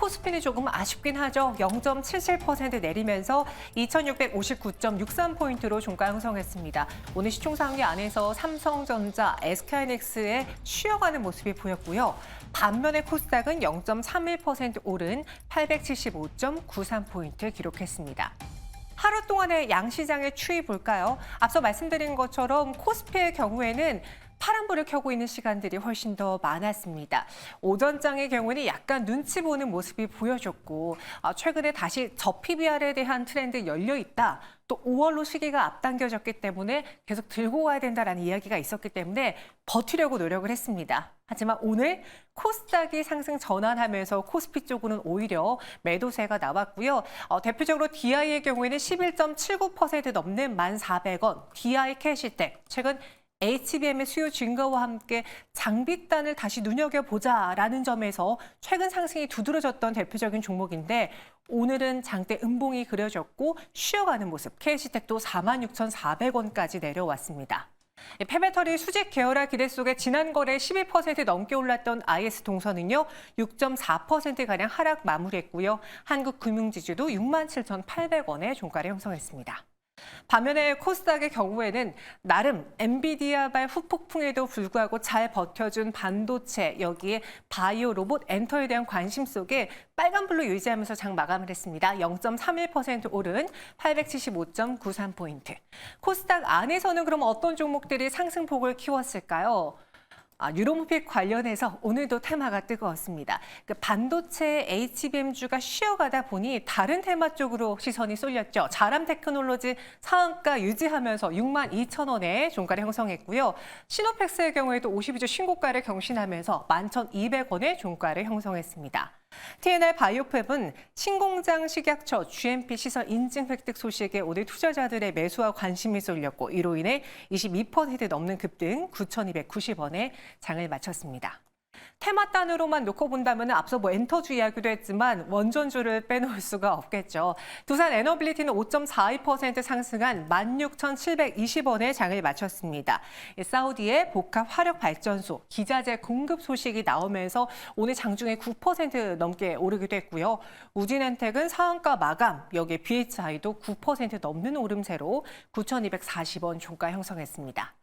코스피는 조금 아쉽긴 하죠. 0.77% 내리면서 2659.63포인트로 종가 형성했습니다. 오늘 시총상위 안에서 삼성전자, SK하이닉스에 쉬어가는 모습이 보였고요. 반면에 코스닥은 0.31% 오른 875.93포인트 기록했습니다. 하루 동안의 양시장의 추이 볼까요? 앞서 말씀드린 것처럼 코스피의 경우에는 파란불을 켜고 있는 시간들이 훨씬 더 많았습니다. 오전장의 경우는 약간 눈치 보는 모습이 보여줬고 최근에 다시 저PBR에 대한 트렌드 열려 있다. 또 5월로 시기가 앞당겨졌기 때문에 계속 들고 가야 된다라는 이야기가 있었기 때문에 버티려고 노력을 했습니다. 하지만 오늘 코스닥이 상승 전환하면서 코스피 쪽으로는 오히려 매도세가 나왔고요. 대표적으로 DI의 경우에는 11.79% 넘는 1,400원, DI 캐시텍, 최근 HBM의 수요 증가와 함께 장비단을 다시 눈여겨보자라는 점에서 최근 상승이 두드러졌던 대표적인 종목인데 오늘은 장대 음봉이 그려졌고 쉬어가는 모습, KC텍도 46,400원까지 내려왔습니다. 폐배터리 수직 계열화 기대 속에 지난 거래 12% 넘게 올랐던 IS동선은요. 6.4%가량 하락 마무리했고요. 한국금융지주도 67,800원의 종가를 형성했습니다. 반면에 코스닥의 경우에는 나름 엔비디아발 후폭풍에도 불구하고 잘 버텨준 반도체, 여기에 바이오 로봇 엔터에 대한 관심 속에 빨간불로 유지하면서 장 마감을 했습니다. 0.31% 오른 875.93포인트. 코스닥 안에서는 그럼 어떤 종목들이 상승폭을 키웠을까요? 유로모픽 관련해서 오늘도 테마가 뜨거웠습니다. 반도체 HBM주가 쉬어가다 보니 다른 테마 쪽으로 시선이 쏠렸죠. 자람 테크놀로지 상한가 유지하면서 62,000원에 종가를 형성했고요. 시노펙스의 경우에도 52주 신고가를 경신하면서 11,200원의 종가를 형성했습니다. TNR 바이오팹은 신공장 식약처 GMP 시설 인증 획득 소식에 오늘 투자자들의 매수와 관심이 쏠렸고 이로 인해 22% 넘는 급등 9,290원에 장을 마쳤습니다. 테마단으로만 놓고 본다면 앞서 엔터주 이야기도 했지만 원전주를 빼놓을 수가 없겠죠. 두산 에너빌리티는 5.42% 상승한 16,720원에 장을 마쳤습니다. 사우디의 복합 화력발전소 기자재 공급 소식이 나오면서 오늘 장중에 9% 넘게 오르기도 했고요. 우진엔텍은 상한가 마감, 여기에 BHI도 9% 넘는 오름세로 9,240원 종가 형성했습니다.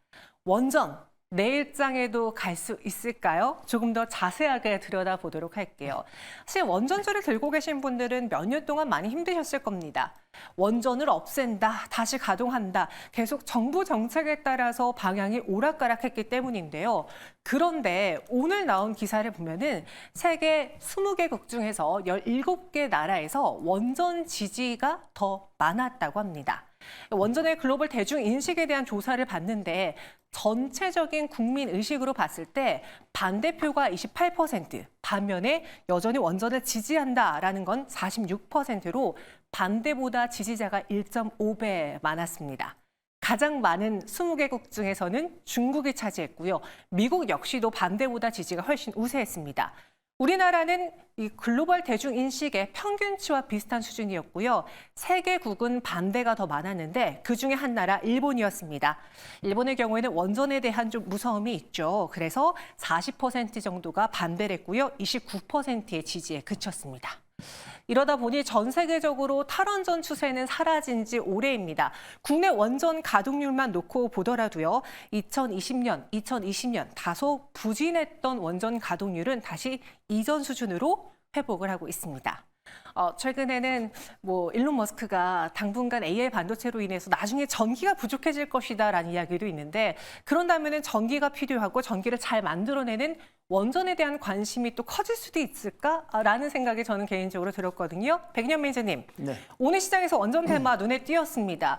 원전. 내일장에도 갈 수 있을까요? 조금 더 자세하게 들여다보도록 할게요. 사실 원전주를 들고 계신 분들은 몇 년 동안 많이 힘드셨을 겁니다. 원전을 없앤다, 다시 가동한다. 계속 정부 정책에 따라서 방향이 오락가락했기 때문인데요. 그런데 오늘 나온 기사를 보면은 세계 20개국 중에서 17개 나라에서 원전 지지가 더 많았다고 합니다. 원전의 글로벌 대중 인식에 대한 조사를 봤는데 전체적인 국민 의식으로 봤을 때 반대표가 28%, 반면에 여전히 원전을 지지한다라는 건 46%로 반대보다 지지자가 1.5배 많았습니다. 가장 많은 20개국 중에서는 중국이 차지했고요. 미국 역시도 반대보다 지지가 훨씬 우세했습니다. 우리나라는 이 글로벌 대중 인식의 평균치와 비슷한 수준이었고요. 3개국은 반대가 더 많았는데 그중에 한 나라 일본이었습니다. 일본의 경우에는 원전에 대한 좀 무서움이 있죠. 그래서 40% 정도가 반대를 했고요. 29%의 지지에 그쳤습니다. 이러다 보니 전 세계적으로 탈원전 추세는 사라진 지 오래입니다. 국내 원전 가동률만 놓고 보더라도요. 2020년 다소 부진했던 원전 가동률은 다시 이전 수준으로 회복을 하고 있습니다. 최근에는 일론 머스크가 당분간 AI 반도체로 인해서 나중에 전기가 부족해질 것이다라는 이야기도 있는데 그런다면은 전기가 필요하고 전기를 잘 만들어내는 원전에 대한 관심이 또 커질 수도 있을까라는 생각이 저는 개인적으로 들었거든요. 백년 매니저님, 네. 오늘 시장에서 원전 테마 눈에 띄었습니다.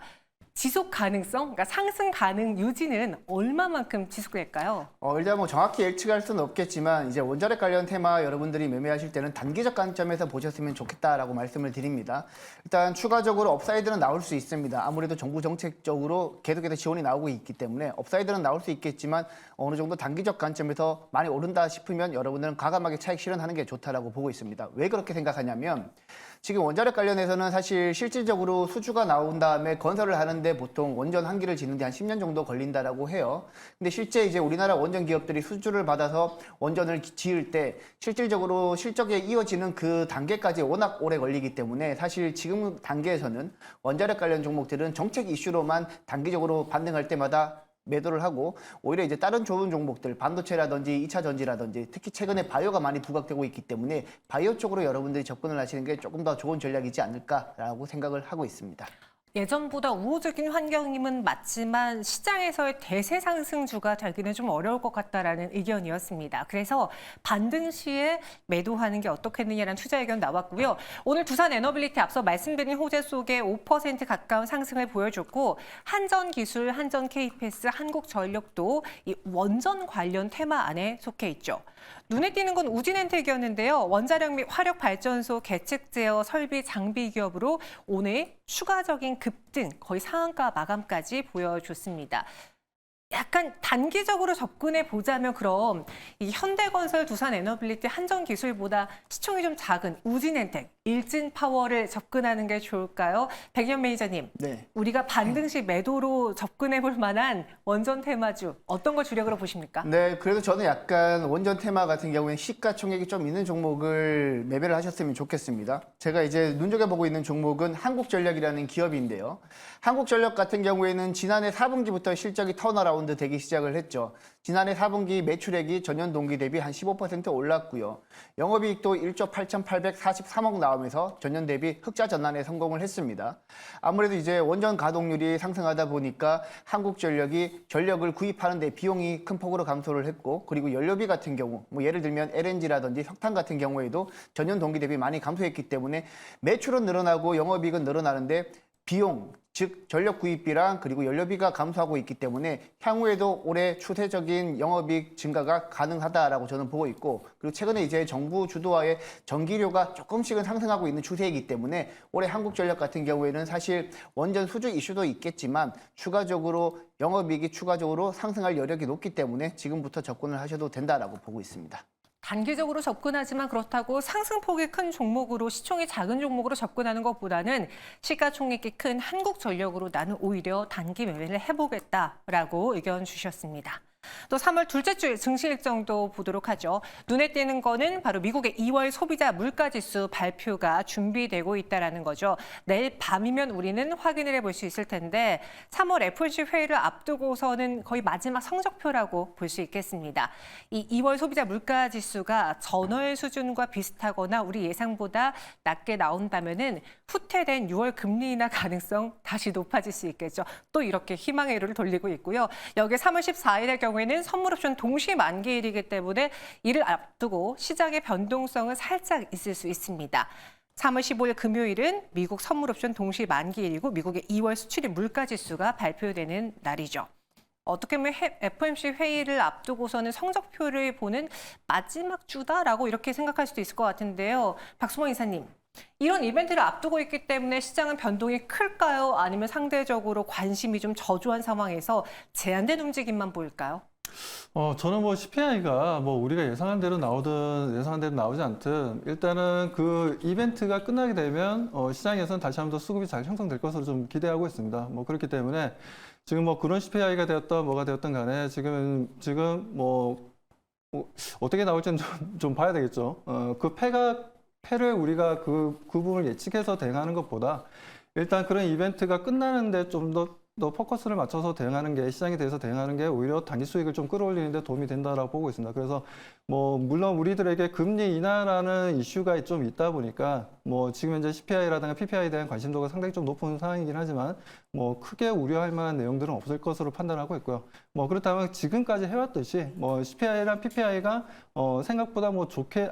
지속 가능성, 그러니까 상승 가능 유지는 얼마만큼 지속될까요? 일단 정확히 예측할 수는 없겠지만 이제 원자력 관련 테마 여러분들이 매매하실 때는 단기적 관점에서 보셨으면 좋겠다라고 말씀을 드립니다. 일단 추가적으로 업사이드는 나올 수 있습니다. 아무래도 정부 정책적으로 계속해서 지원이 나오고 있기 때문에 업사이드는 나올 수 있겠지만 어느 정도 단기적 관점에서 많이 오른다 싶으면 여러분들은 과감하게 차익 실현하는 게 좋다라고 보고 있습니다. 왜 그렇게 생각하냐면 지금 원자력 관련해서는 사실 실질적으로 수주가 나온 다음에 건설을 하는데 보통 원전 한 기를 짓는데 한 10년 정도 걸린다라고 해요. 근데 실제 이제 우리나라 원전 기업들이 수주를 받아서 원전을 지을 때 실질적으로 실적에 이어지는 그 단계까지 워낙 오래 걸리기 때문에 사실 지금 단계에서는 원자력 관련 종목들은 정책 이슈로만 단기적으로 반등할 때마다 매도를 하고 오히려 이제 다른 좋은 종목들 반도체라든지 2차 전지라든지 특히 최근에 바이오가 많이 부각되고 있기 때문에 바이오 쪽으로 여러분들이 접근을 하시는 게 조금 더 좋은 전략이지 않을까라고 생각을 하고 있습니다. 예전보다 우호적인 환경임은 맞지만 시장에서의 대세 상승주가 되기는 좀 어려울 것 같다라는 의견이었습니다. 그래서 반등 시에 매도하는 게 어떻겠느냐라는 투자 의견 나왔고요. 오늘 두산 에너빌리티 앞서 말씀드린 호재 속에 5% 가까운 상승을 보여줬고 한전기술, 한전KPS, 한국전력도 이 원전 관련 테마 안에 속해 있죠. 눈에 띄는 건 우진엔텍이었는데요. 원자력 및 화력발전소 계측 제어 설비 장비 기업으로 오늘 추가적인 급등, 거의 상한가 마감까지 보여줬습니다. 약간 단기적으로 접근해 보자면 그럼 이 현대건설, 두산에너빌리티, 한전기술보다 시총이 좀 작은 우진엔텍, 일진파워를 접근하는 게 좋을까요? 백현 매니저님, 네. 우리가 반등 시 매도로 접근해 볼 만한 원전 테마주 어떤 걸 주력으로 보십니까? 네, 그래도 저는 약간 원전 테마 같은 경우에는 시가총액이 좀 있는 종목을 매매를 하셨으면 좋겠습니다. 제가 이제 눈여겨보고 있는 종목은 한국전력이라는 기업인데요. 한국전력 같은 경우에는 지난해 4분기부터 실적이 턴어라운드 되기 시작을 했죠. 지난해 4분기 매출액이 전년 동기 대비 한 15% 올랐고요. 영업이익도 1조 8,843억 나오면서 전년 대비 흑자 전환에 성공을 했습니다. 아무래도 이제 원전 가동률이 상승하다 보니까 한국전력이 전력을 구입하는 데 비용이 큰 폭으로 감소를 했고 그리고 연료비 같은 경우 뭐 예를 들면 LNG라든지 석탄 같은 경우에도 전년 동기 대비 많이 감소했기 때문에 매출은 늘어나고 영업이익은 늘어나는데 비용, 즉 전력 구입비랑 그리고 연료비가 감소하고 있기 때문에 향후에도 올해 추세적인 영업이익 증가가 가능하다라고 저는 보고 있고 그리고 최근에 이제 정부 주도하에 전기료가 조금씩은 상승하고 있는 추세이기 때문에 올해 한국전력 같은 경우에는 사실 원전 수주 이슈도 있겠지만 추가적으로 영업이익이 추가적으로 상승할 여력이 높기 때문에 지금부터 접근을 하셔도 된다라고 보고 있습니다. 단기적으로 접근하지만 그렇다고 상승폭이 큰 종목으로 시총이 작은 종목으로 접근하는 것보다는 시가총액이 큰 한국전력으로 나는 오히려 단기 매매를 해보겠다라고 의견 주셨습니다. 또 3월 둘째 주 증시 일정도 보도록 하죠. 눈에 띄는 거는 바로 미국의 2월 소비자 물가지수 발표가 준비되고 있다는 거죠. 내일 밤이면 우리는 확인을 해볼 수 있을 텐데 3월 FOMC 회의를 앞두고서는 거의 마지막 성적표라고 볼 수 있겠습니다. 이 2월 소비자 물가지수가 전월 수준과 비슷하거나 우리 예상보다 낮게 나온다면은 후퇴된 6월 금리 인하 가능성 다시 높아질 수 있겠죠. 또 이렇게 희망의 이루를 돌리고 있고요. 여기 3월 14일의 경우에는 선물 옵션 동시 만기일이기 때문에 이를 앞두고 시장의 변동성은 살짝 있을 수 있습니다. 3월 15일 금요일은 미국 선물 옵션 동시 만기일이고 미국의 2월 수출입 물가지수가 발표되는 날이죠. 어떻게 보면 FOMC 회의를 앞두고서는 성적표를 보는 마지막 주다라고 이렇게 생각할 수도 있을 것 같은데요. 박수봉 이사님, 이런 이벤트를 앞두고 있기 때문에 시장은 변동이 클까요? 아니면 상대적으로 관심이 좀 저조한 상황에서 제한된 움직임만 보일까요? 저는 뭐 CPI가 뭐 우리가 예상한 대로 나오든 예상한 대로 나오지 않든 일단은 그 이벤트가 끝나게 되면 시장에서는 다시 한번 더 수급이 잘 형성될 것으로 좀 기대하고 있습니다. 뭐 그렇기 때문에 지금 뭐 그런 CPI가 되었던 뭐가 되었던 간에 지금 뭐 어떻게 나올지는 좀 봐야 되겠죠. 그 패를 우리가 그 부분을 예측해서 대응하는 것보다 일단 그런 이벤트가 끝나는데 좀 더 포커스를 맞춰서 대응하는 게 시장에 대해서 대응하는 게 오히려 단기 수익을 좀 끌어올리는 데 도움이 된다라고 보고 있습니다. 그래서 뭐 물론 우리들에게 금리 인하라는 이슈가 좀 있다 보니까 뭐 지금 현재 CPI라든가 PPI에 대한 관심도가 상당히 좀 높은 상황이긴 하지만 뭐 크게 우려할 만한 내용들은 없을 것으로 판단하고 있고요. 뭐 그렇다면 지금까지 해왔듯이 뭐 CPI랑 PPI가 생각보다 뭐 좋게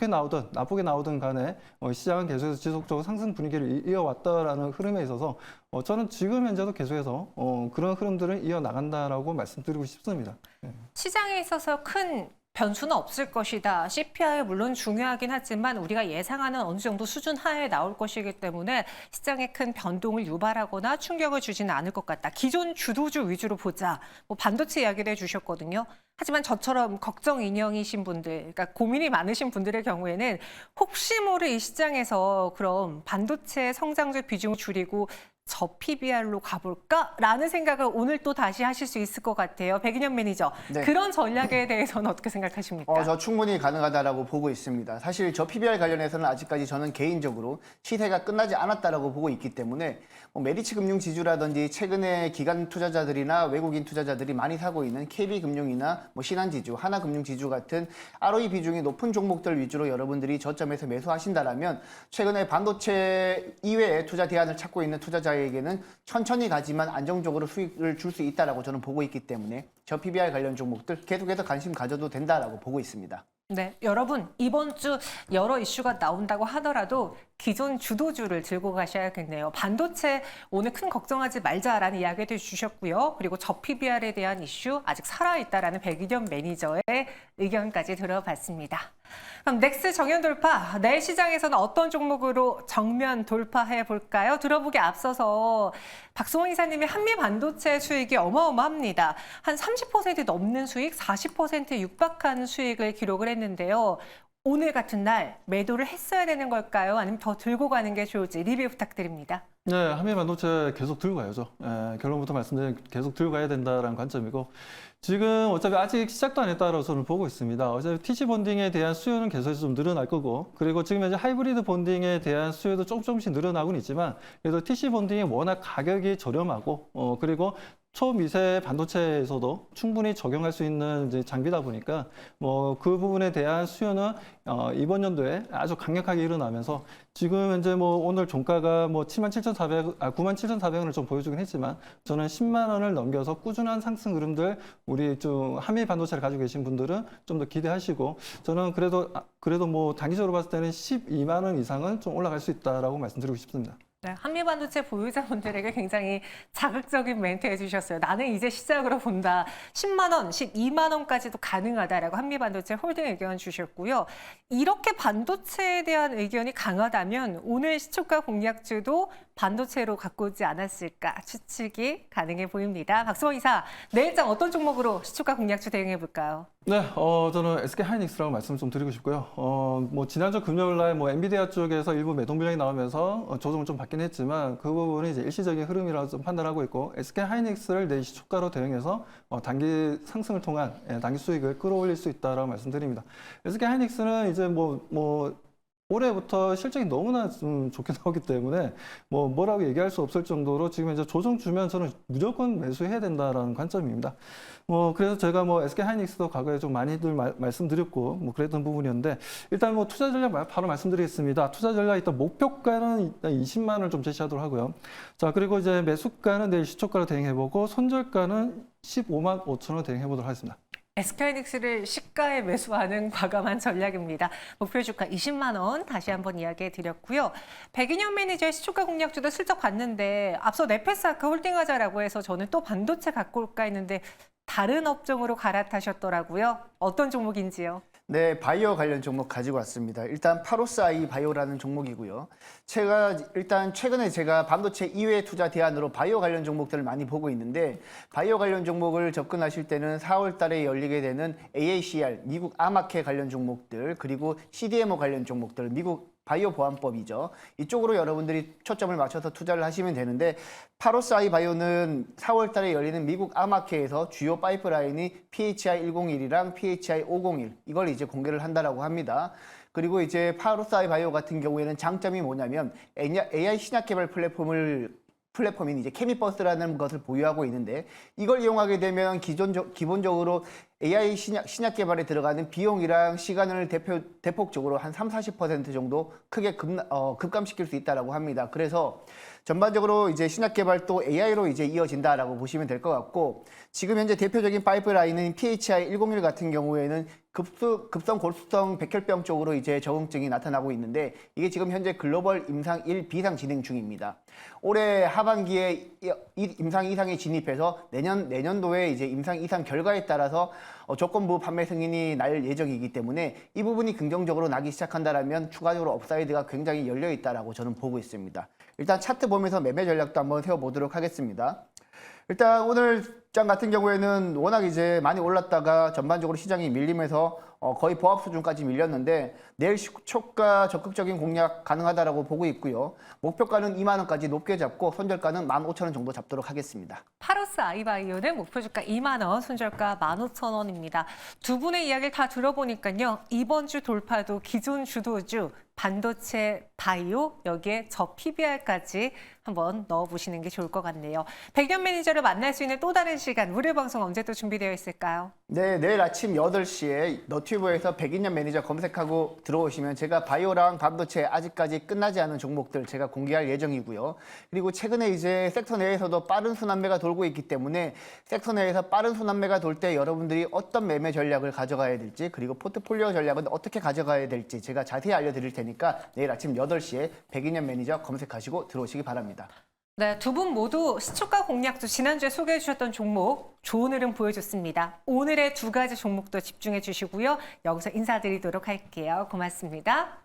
나오든 나쁘게 나오든 간에 시장은 계속해서 지속적으로 상승 분위기를 이어왔다라는 흐름에 있어서 저는 지금 현재도 계속해서 그런 흐름들을 이어나간다라고 말씀드리고 싶습니다. 네. 시장에 있어서 큰 변수는 없을 것이다. CPI 물론 중요하긴 하지만 우리가 예상하는 어느 정도 수준 하에 나올 것이기 때문에 시장에 큰 변동을 유발하거나 충격을 주지는 않을 것 같다. 기존 주도주 위주로 보자. 뭐 반도체 이야기를 해주셨거든요. 하지만 저처럼 걱정 인형이신 분들, 그러니까 고민이 많으신 분들의 경우에는 혹시 모를 이 시장에서 그럼 반도체 성장률 비중을 줄이고 저 PBR로 가볼까라는 생각을 오늘 또 다시 하실 수 있을 것 같아요. 백인현 매니저, 네. 그런 전략에 대해서는 어떻게 생각하십니까? 저 충분히 가능하다라고 보고 있습니다. 사실 저 PBR 관련해서는 아직까지 저는 개인적으로 시세가 끝나지 않았다라고 보고 있기 때문에 메리츠 금융 지주라든지 최근에 기관 투자자들이나 외국인 투자자들이 많이 사고 있는 KB금융이나 신한지주, 하나금융지주 같은 ROE 비중이 높은 종목들 위주로 여러분들이 저점에서 매수하신다라면 최근에 반도체 이외에 투자 대안을 찾고 있는 투자자에게는 천천히 가지만 안정적으로 수익을 줄 수 있다라고 저는 보고 있기 때문에 저 PBR 관련 종목들 계속해서 관심 가져도 된다라고 보고 있습니다. 네, 여러분 이번 주 여러 이슈가 나온다고 하더라도 기존 주도주를 들고 가셔야겠네요. 반도체 오늘 큰 걱정하지 말자라는 이야기도 주셨고요. 그리고 저 PBR에 대한 이슈 아직 살아있다라는 백인현 매니저의 의견까지 들어봤습니다. 그럼 넥스 정면 돌파, 내일 시장에서는 어떤 종목으로 정면 돌파해 볼까요? 들어보기 앞서서 박수홍 이사님의 한미 반도체 수익이 어마어마합니다. 한 30% 넘는 수익, 40% 육박하는 수익을 기록을 했는데요. 오늘 같은 날 매도를 했어야 되는 걸까요? 아니면 더 들고 가는 게 좋을지 리뷰 부탁드립니다. 네, 한미 반도체 계속 들고 가야죠. 결론부터 말씀드리면 계속 들고 가야 된다라는 관점이고, 지금 어차피 아직 시작도 안 했다라고 저는 보고 있습니다. 어차피 TC 본딩에 대한 수요는 계속해서 좀 늘어날 거고, 그리고 지금 현재 하이브리드 본딩에 대한 수요도 조금씩 늘어나고는 있지만, 그래도 TC 본딩이 워낙 가격이 저렴하고, 그리고 초미세 반도체에서도 충분히 적용할 수 있는 이제 장비다 보니까 그 부분에 대한 수요는 이번 연도에 아주 강력하게 일어나면서 지금 현재 오늘 종가가 97,400원을 좀 보여주긴 했지만 저는 10만 원을 넘겨서 꾸준한 상승 흐름들 우리 좀 한미 반도체를 가지고 계신 분들은 좀 더 기대하시고 저는 그래도 단기적으로 봤을 때는 12만 원 이상은 좀 올라갈 수 있다라고 말씀드리고 싶습니다. 네, 한미반도체 보유자분들에게 굉장히 자극적인 멘트 해주셨어요. 나는 이제 시작으로 본다. 10만 원, 12만 원까지도 가능하다라고 한미반도체 홀딩 의견 주셨고요. 이렇게 반도체에 대한 의견이 강하다면 오늘 시초가 공략주도 반도체로 갖고 오지 않았을까 추측이 가능해 보입니다. 박수홍 이사, 내일장 어떤 종목으로 시초가 공략주 대응해 볼까요? 네, 저는 SK하이닉스라고 말씀 좀 드리고 싶고요. 지난주 금요일 날 엔비디아 쪽에서 일부 매도 물량이 나오면서 조정을 좀 받긴 했지만 그 부분이 이제 일시적인 흐름이라고 좀 판단하고 있고 SK하이닉스를 내일 시초가로 대응해서 단기 상승을 통한 단기 수익을 끌어올릴 수 있다라고 말씀드립니다. SK하이닉스는 이제 올해부터 실적이 너무나 좀 좋게 나오기 때문에 뭐라고 얘기할 수 없을 정도로 지금 이제 조정 주면 저는 무조건 매수해야 된다라는 관점입니다. 그래서 제가 SK하이닉스도 과거에 좀 많이들 말씀드렸고 그랬던 부분이었는데 일단 투자 전략 바로 말씀드리겠습니다. 투자 전략 일단 목표가는 일단 20만 원을 좀 제시하도록 하고요. 자, 그리고 이제 매수가는 내일 시초가로 대응해보고 손절가는 15만 5천 원 대응해보도록 하겠습니다. SK하이닉스를 시가에 매수하는 과감한 전략입니다. 목표 주가 20만 원 다시 한번 이야기해 드렸고요. 백인현 매니저의 시초가 공략주도 슬쩍 봤는데 앞서 네페스아크 홀딩하자라고 해서 저는 또 반도체 갖고 올까 했는데 다른 업종으로 갈아타셨더라고요. 어떤 종목인지요? 네, 바이오 관련 종목 가지고 왔습니다. 일단 파로스아이 바이오라는 종목이고요. 일단 최근에 제가 반도체 이외 투자 대안으로 바이오 관련 종목들을 많이 보고 있는데 바이오 관련 종목을 접근하실 때는 4월 달에 열리게 되는 AACR, 미국 아마케 관련 종목들, 그리고 CDMO 관련 종목들, 미국 바이오 보안법이죠. 이쪽으로 여러분들이 초점을 맞춰서 투자를 하시면 되는데 파로스아이 바이오는 4월 달에 열리는 미국 아마케에서 주요 파이프라인이 PHI-101이랑 PHI-501 이걸 이제 공개를 한다라고 합니다. 그리고 이제 파로스아이 바이오 같은 경우에는 장점이 뭐냐면 AI 신약 개발 플랫폼인 이제 케미버스라는 것을 보유하고 있는데 이걸 이용하게 되면 기본적으로 AI 신약 개발에 들어가는 비용이랑 시간을 대폭적으로 한 30-40% 정도 크게 급감시킬 수 있다라고 합니다. 그래서 전반적으로 이제 신약 개발도 AI로 이제 이어진다라고 보시면 될 것 같고 지금 현재 대표적인 파이프라인은 PHI-101 같은 경우에는 급성 골수성 백혈병 쪽으로 이제 적응증이 나타나고 있는데 이게 지금 현재 글로벌 임상 1 비상 진행 중입니다. 올해 하반기에 임상 2상에 진입해서 내년도에 이제 임상 2상 결과에 따라서 조건부 판매 승인이 날 예정이기 때문에 이 부분이 긍정적으로 나기 시작한다라면 추가적으로 업사이드가 굉장히 열려 있다라고 저는 보고 있습니다. 일단 차트 보면서 매매 전략도 한번 세워보도록 하겠습니다. 일단 오늘 장 같은 경우에는 워낙 이제 많이 올랐다가 전반적으로 시장이 밀리면서 거의 보합 수준까지 밀렸는데 내일 초가 적극적인 공략 가능하다라고 보고 있고요. 목표가는 2만 원까지 높게 잡고 손절가는 15,000원 정도 잡도록 하겠습니다. 파로스 아이바이오는 목표 주가 2만 원, 손절가 15,000원입니다. 두 분의 이야기를 다 들어보니까요. 이번 주 돌파도 기존 주도주, 반도체, 바이오, 여기에 저 PBR까지 한번 넣어보시는 게 좋을 것 같네요. 백년 매니저를 만날 수 있는 또 다른 시간, 무료 방송 언제 또 준비되어 있을까요? 네, 내일 아침 8시에 너튜브에서 100년 매니저 검색하고 들어오시면 제가 바이오랑 반도체 아직까지 끝나지 않은 종목들 제가 공개할 예정이고요. 그리고 최근에 이제 섹터 내에서도 빠른 순환매가 돌고 있기 때문에 섹터 내에서 빠른 순환매가 돌 때 여러분들이 어떤 매매 전략을 가져가야 될지 그리고 포트폴리오 전략은 어떻게 가져가야 될지 제가 자세히 알려드릴 테니까 내일 아침 8시에 100년 매니저 검색하시고 들어오시기 바랍니다. 네, 두 분 모두 시초가 공략도 지난주에 소개해 주셨던 종목 좋은 흐름 보여줬습니다. 오늘의 두 가지 종목도 집중해 주시고요. 여기서 인사드리도록 할게요. 고맙습니다.